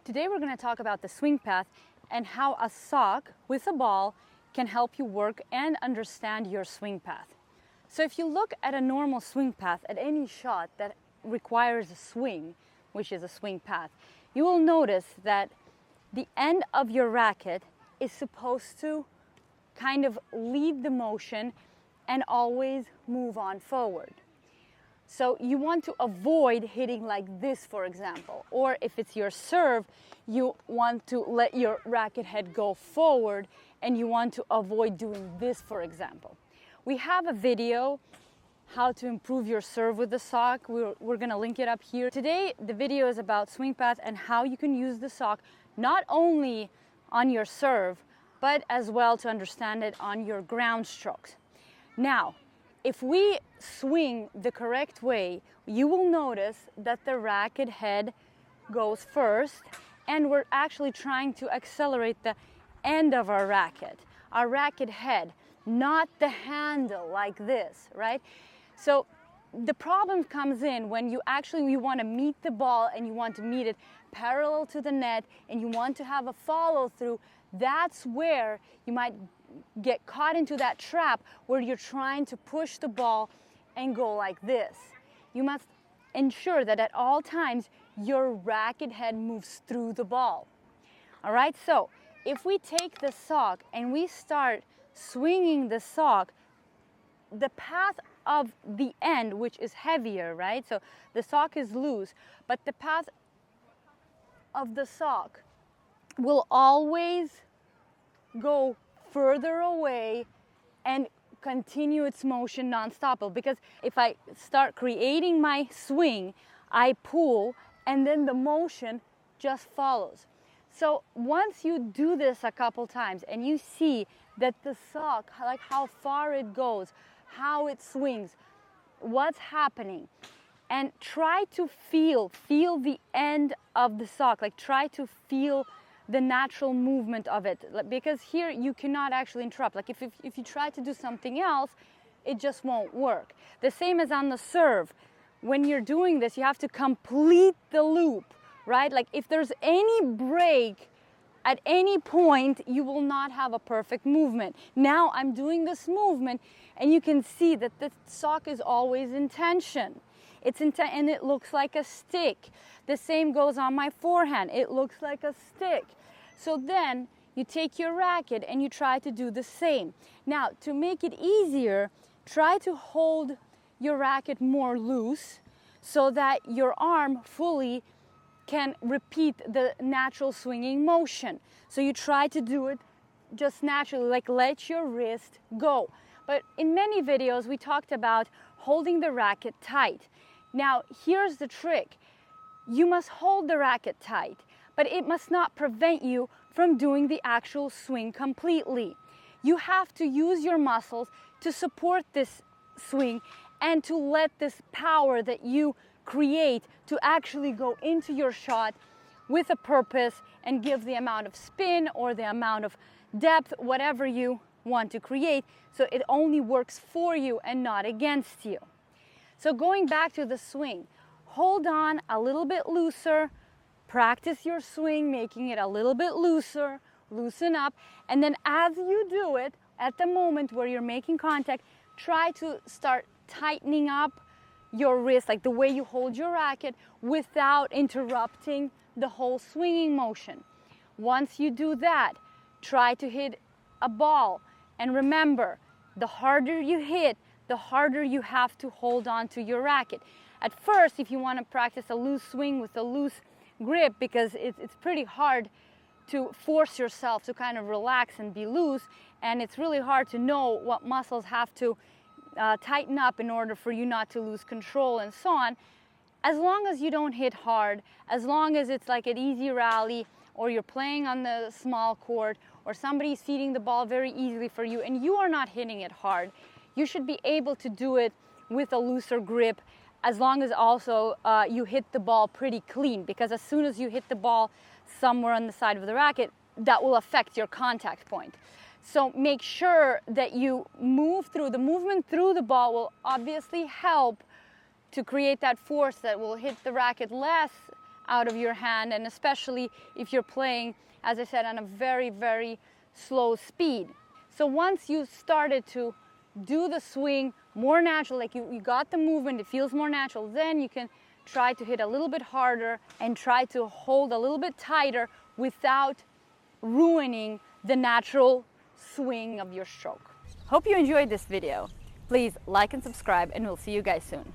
Today we're going to talk about the swing path and how a sock with a ball can help you work and understand your swing path. So if you look at a normal swing path at any shot that requires a swing, which is a swing path, you will notice that the end of your racket is supposed to kind of lead the motion and always move on forward. So you want to avoid hitting like this, for example, or if it's your serve, you want to let your racket head go forward and you want to avoid doing this, for example. We have a video how to improve your serve with the sock. We're going to link it up here. Today, the video is about swing path and how you can use the sock not only on your serve, but as well to understand it on your ground strokes. Now, if we swing the correct way, you will notice that the racket head goes first, and we're actually trying to accelerate the end of our racket head, not the handle like this, right? So the problem comes in when you want to meet the ball and you want to meet it parallel to the net and you want to have a follow through. That's where you might get caught into that trap where you're trying to push the ball and go like this. You must ensure that at all times your racket head moves through the ball. All right, so if we take the sock and we start swinging the sock, the path of the end, which is heavier, right? So the sock is loose, but the path of the sock will always go further away and continue its motion non-stop. Because if I start creating my swing, I pull and then the motion just follows. So once you do this a couple times and you see that the sock, like how far it goes, how it swings, what's happening, and try to feel the end of the sock, like try to feel the natural movement of it, because here you cannot actually interrupt. Like if you try to do something else, it just won't work. The same as on the serve. When you're doing this, you have to complete the loop, right? Like if there's any break at any point, you will not have a perfect movement. Now I'm doing this movement and you can see that the sock is always in tension. And it looks like a stick. The same goes on my forehand. It looks like a stick. So then you take your racket and you try to do the same. Now, to make it easier, try to hold your racket more loose so that your arm fully can repeat the natural swinging motion. So you try to do it just naturally, like let your wrist go. But in many videos, we talked about holding the racket tight. Now, here's the trick. You must hold the racket tight, but it must not prevent you from doing the actual swing completely. You have to use your muscles to support this swing and to let this power that you create to actually go into your shot with a purpose and give the amount of spin or the amount of depth, whatever you want to create, so it only works for you and not against you. So going back to the swing, hold on a little bit looser, practice your swing, making it a little bit looser, loosen up, and then as you do it, at the moment where you're making contact, try to start tightening up your wrist, like the way you hold your racket, without interrupting the whole swinging motion. Once you do that, try to hit a ball, and remember, the harder you hit, the harder you have to hold on to your racket. At first, if you want to practice a loose swing with a loose grip, because it's pretty hard to force yourself to kind of relax and be loose, and it's really hard to know what muscles have to tighten up in order for you not to lose control and so on. As long as you don't hit hard, as long as it's like an easy rally, or you're playing on the small court, or somebody's feeding the ball very easily for you and you are not hitting it hard, you should be able to do it with a looser grip, as long as also you hit the ball pretty clean, because as soon as you hit the ball somewhere on the side of the racket, that will affect your contact point. So make sure that you move through. The movement through the ball will obviously help to create that force that will hit the racket less out of your hand, and especially if you're playing, as I said, on a very, very slow speed. So once you started to do the swing more natural, like you got the movement, it feels more natural, then you can try to hit a little bit harder and try to hold a little bit tighter without ruining the natural swing of your stroke. Hope you enjoyed this video. Please like and subscribe, and we'll see you guys soon.